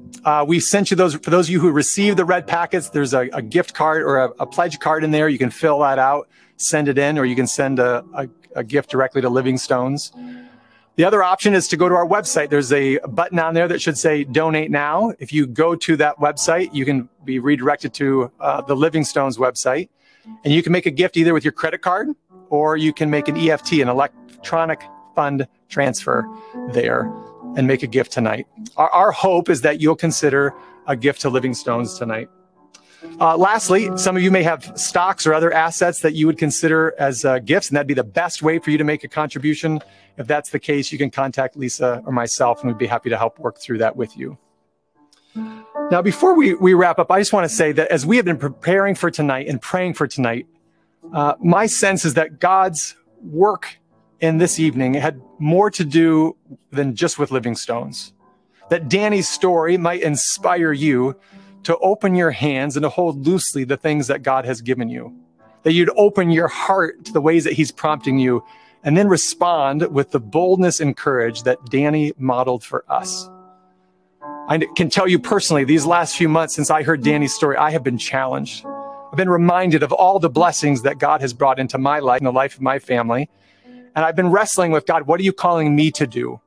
We sent you those, for those of you who received the red packets, there's a gift card or a pledge card in there. You can fill that out, send it in, or you can send a gift directly to Living Stones. The other option is to go to our website. There's a button on there that should say donate now. If you go to that website, you can be redirected to the Living Stones website, and you can make a gift either with your credit card or you can make an EFT, an electronic fund transfer there, and make a gift tonight. Our hope is that you'll consider a gift to Living Stones tonight. Lastly, some of you may have stocks or other assets that you would consider as gifts, and that'd be the best way for you to make a contribution. If that's the case, you can contact Lisa or myself, and we'd be happy to help work through that with you. Now, before we wrap up, I just want to say that as we have been preparing for tonight and praying for tonight, my sense is that God's work in this evening had more to do than just with Living Stones. That Danny's story might inspire you to open your hands and to hold loosely the things that God has given you. That you'd open your heart to the ways that he's prompting you and then respond with the boldness and courage that Danny modeled for us. I can tell you personally, these last few months since I heard Danny's story, I have been challenged. I've been reminded of all the blessings that God has brought into my life and the life of my family. And I've been wrestling with God, what are you calling me to do?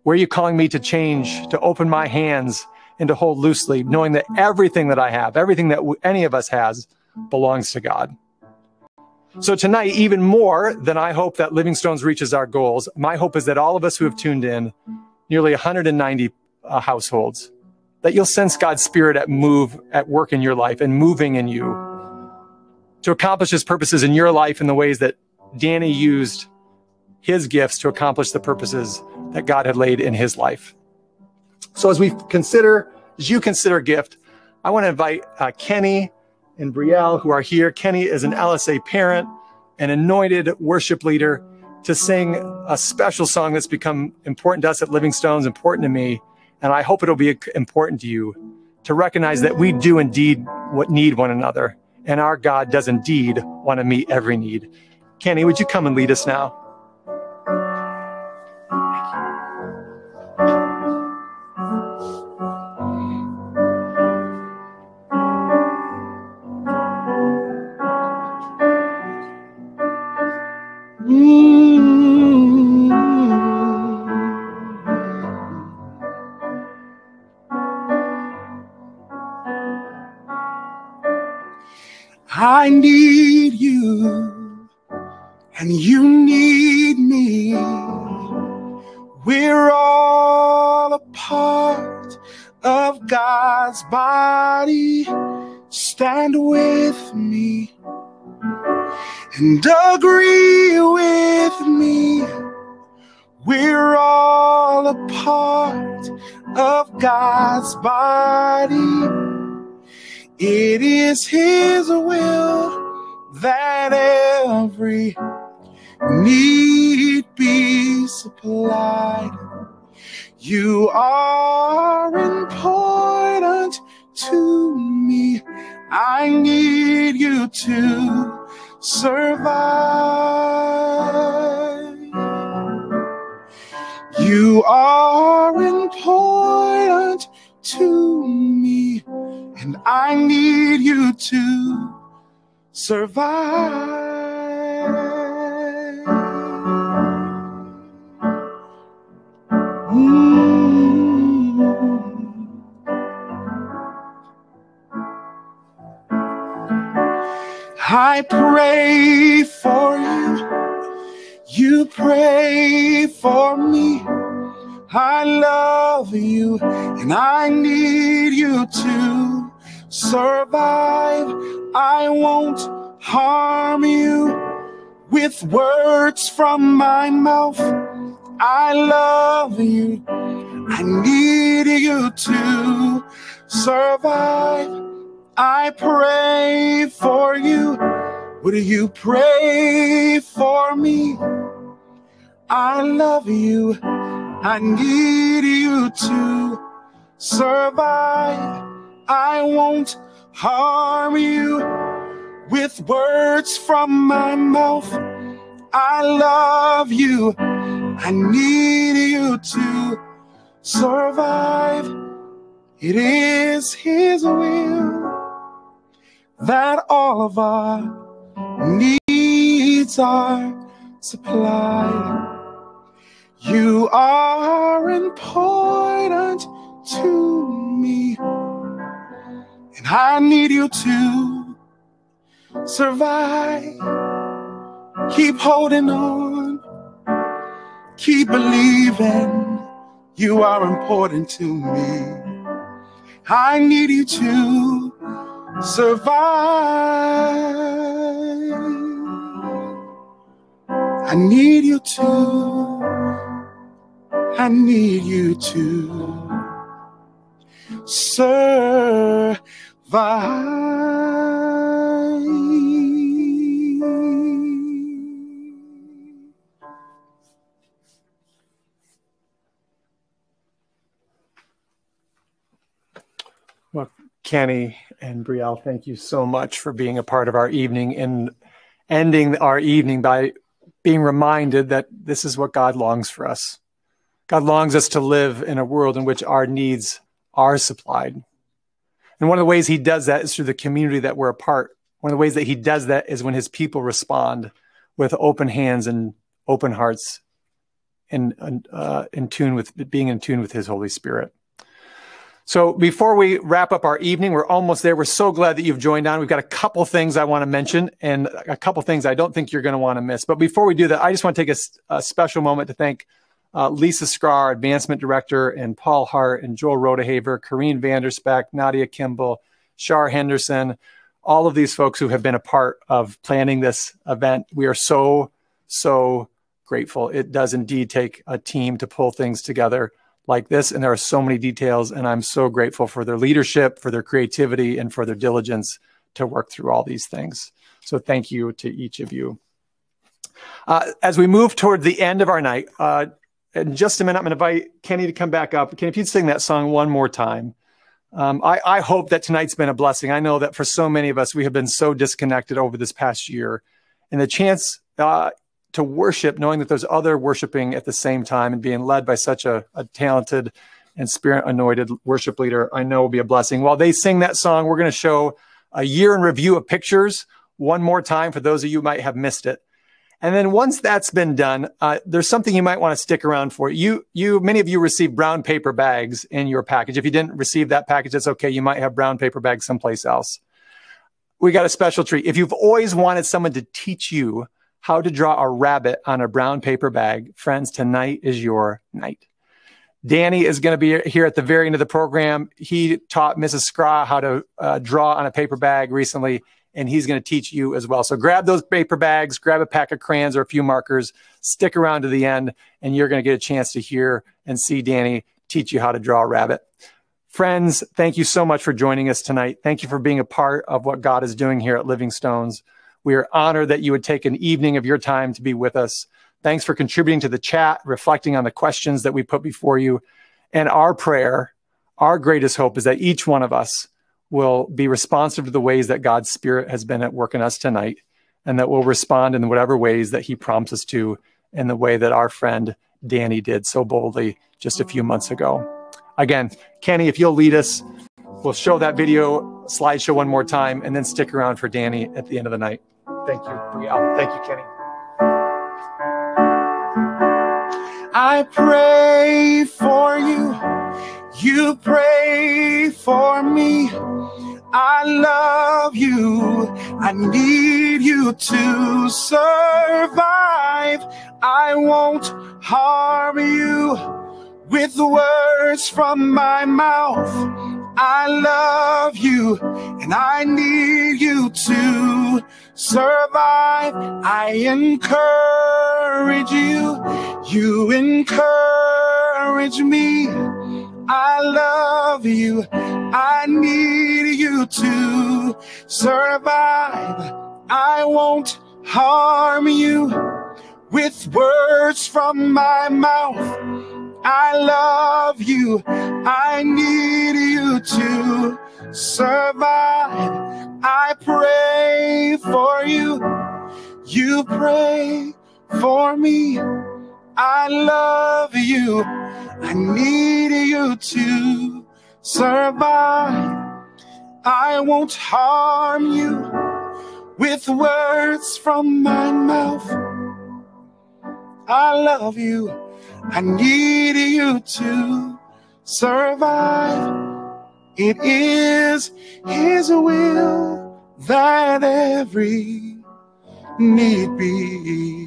Where are you calling me to change, to open my hands and to hold loosely, knowing that everything that I have, everything that any of us has, belongs to God. So tonight, even more than I hope that Living Stones reaches our goals, my hope is that all of us who have tuned in, nearly 190 households, that you'll sense God's Spirit at work in your life and moving in you to accomplish his purposes in your life in the ways that Danny used his gifts to accomplish the purposes that God had laid in his life. So as you consider a gift, I want to invite Kenny and Brielle, who are here. Kenny is an LSA parent, an anointed worship leader, to sing a special song that's become important to us at Living Stones, important to me, and I hope it'll be important to you to recognize that we do indeed need one another, and our God does indeed want to meet every need. Kenny, would you come and lead us now? I need you, and you need me. We're all a part of God's body. Stand with me and agree with me. We're all a part of God's body. It is his will that every need be be supplied. You are important to me. I need you to survive. You are important to me, and I need you to survive. I pray for you, you pray for me. I love you and I need you to survive. I won't harm you with words from my mouth. I love you, I need you to survive. I pray for you, would you pray for me? I love you, I need you to survive. I won't harm you with words from my mouth. I love you, I need you to survive. It is His will that all of our needs are supplied. You are important to me, and I need you to survive. Keep holding on, keep believing. You are important to me. I need you to survive. I need you to survive. Well, Kenny and Brielle, thank you so much for being a part of our evening and ending our evening by being reminded that this is what God longs for us. God longs us to live in a world in which our needs are supplied. And one of the ways He does that is through the community that we're a part. One of the ways that He does that is when His people respond with open hands and open hearts and being in tune with His Holy Spirit. So before we wrap up our evening, we're almost there. We're so glad that you've joined on. We've got a couple things I want to mention and a couple things I don't think you're going to want to miss. But before we do that, I just want to take a special moment to thank Lisa Skrar, Advancement Director, and Paul Hart, and Joel Rodehaver, Corrine Vanderspeck, Nadia Kimball, Shar Henderson, all of these folks who have been a part of planning this event. We are so, so grateful. It does indeed take a team to pull things together like this, and there are so many details, and I'm so grateful for their leadership, for their creativity, and for their diligence to work through all these things. So thank you to each of you. As we move toward the end of our night, in just a minute, I'm going to invite Kenny to come back up. Kenny, if you'd sing that song one more time. I hope that tonight's been a blessing. I know that for so many of us, we have been so disconnected over this past year, and the chance to worship, knowing that there's other worshiping at the same time and being led by such a talented and spirit-anointed worship leader, I know will be a blessing. While they sing that song, we're going to show a year in review of pictures one more time for those of you who might have missed it. And then once that's been done, there's something you might want to stick around for. Many of you received brown paper bags in your package. If you didn't receive that package, that's okay. You might have brown paper bags someplace else. We got a special treat. If you've always wanted someone to teach you how to draw a rabbit on a brown paper bag, friends, tonight is your night. Danny is going to be here at the very end of the program. He taught Mrs. Skra how to draw on a paper bag recently, and he's going to teach you as well. So grab those paper bags, grab a pack of crayons or a few markers, stick around to the end, and you're going to get a chance to hear and see Danny teach you how to draw a rabbit. Friends, thank you so much for joining us tonight. Thank you for being a part of what God is doing here at Living Stones. We are honored that you would take an evening of your time to be with us. Thanks for contributing to the chat, reflecting on the questions that we put before you. And our prayer, our greatest hope is that each one of us will be responsive to the ways that God's Spirit has been at work in us tonight, and that we'll respond in whatever ways that he prompts us to, in the way that our friend Danny did so boldly just a few months ago. Again, Kenny, if you'll lead us, we'll show that video slideshow one more time, and then stick around for Danny at the end of the night. Thank you. Yeah, thank you, Kenny. I pray for you, you pray for me. I love you, I need you to survive. I won't harm you with words from my mouth. I love you and I need you to survive. I encourage you, you encourage me. I love you, I need you to survive. I won't harm you with words from my mouth. I love you, I need you to survive. I pray for you, you pray for me. I love you, I need you to survive. I won't harm you with words from my mouth. I love you, I need you to survive. It is his will that every need be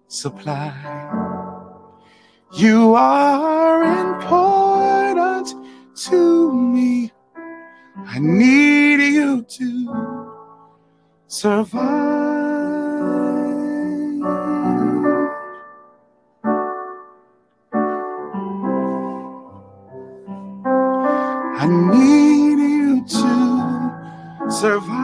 supplied. You are important to me. I need you to survive. I need you to survive.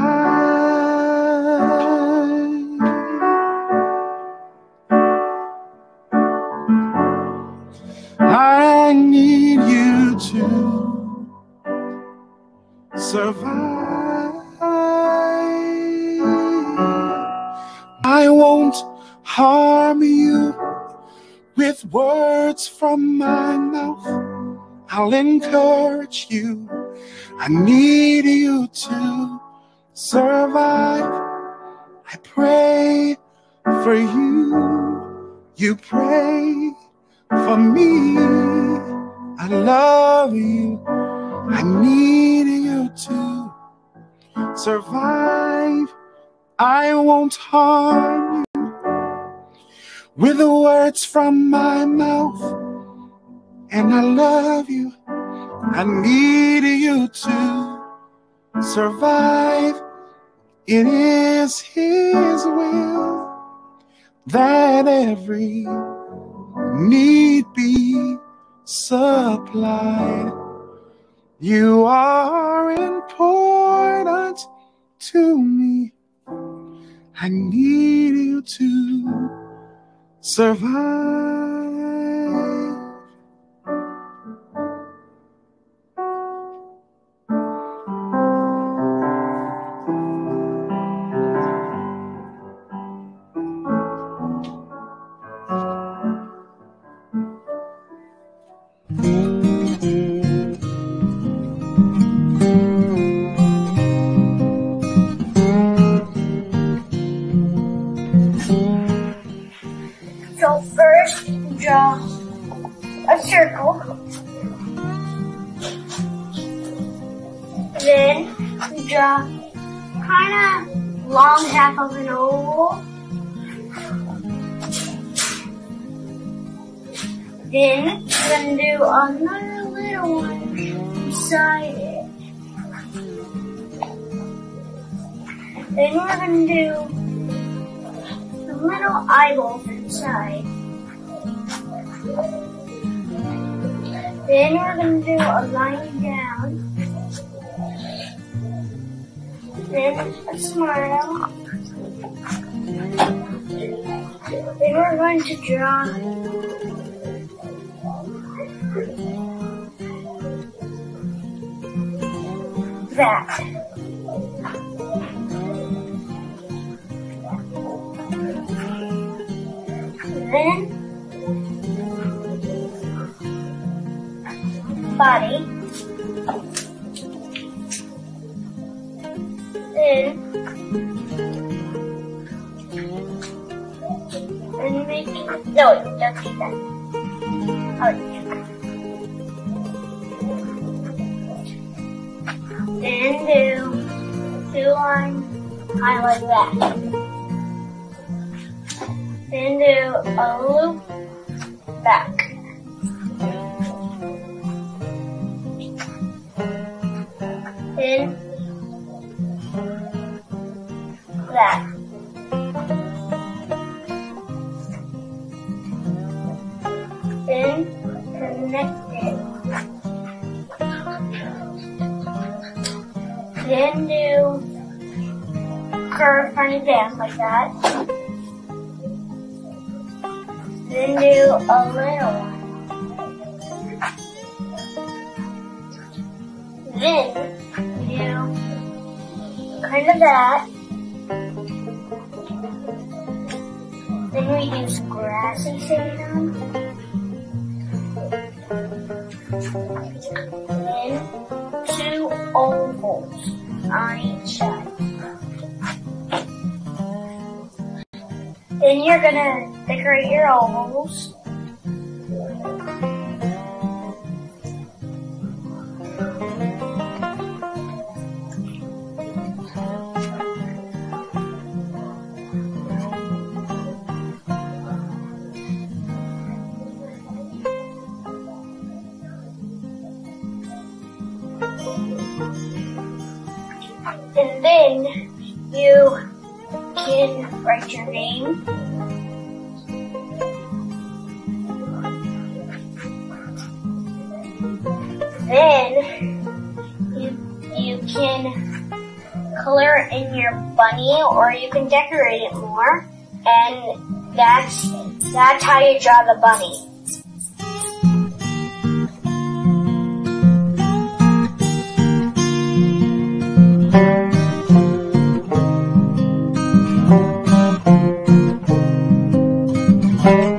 I need you to survive. I won't harm you with words from my mouth. I'll encourage you. I need you to survive. I pray for you. You pray for me. I love you. I need you to survive. I won't harm you with the words from my mouth. And I love you, I need you to survive. It is his will that every need be supplied. You are important to me. I need you to survive. So first, draw a circle. Then draw kind of long half of an oval. Then we're going to do another little one beside it. Then we're going to do little eyeballs inside. Then we're going to do a line down. Then a smile. Then we're going to draw that. Then body. Then make no, don't do that. Then do 2 lines, highlight that. Then do a loop back. Then that. Then connect it. Then do curve funny dance like that. Then do a little one. Then do kind of that. Then we do some grassy sound. Then 2 ovals on each side. Then you're gonna decorate your ovals. And then you can write your name. Then you can color it in your bunny, or you can decorate it more, and that's how you draw the bunny. Thank you.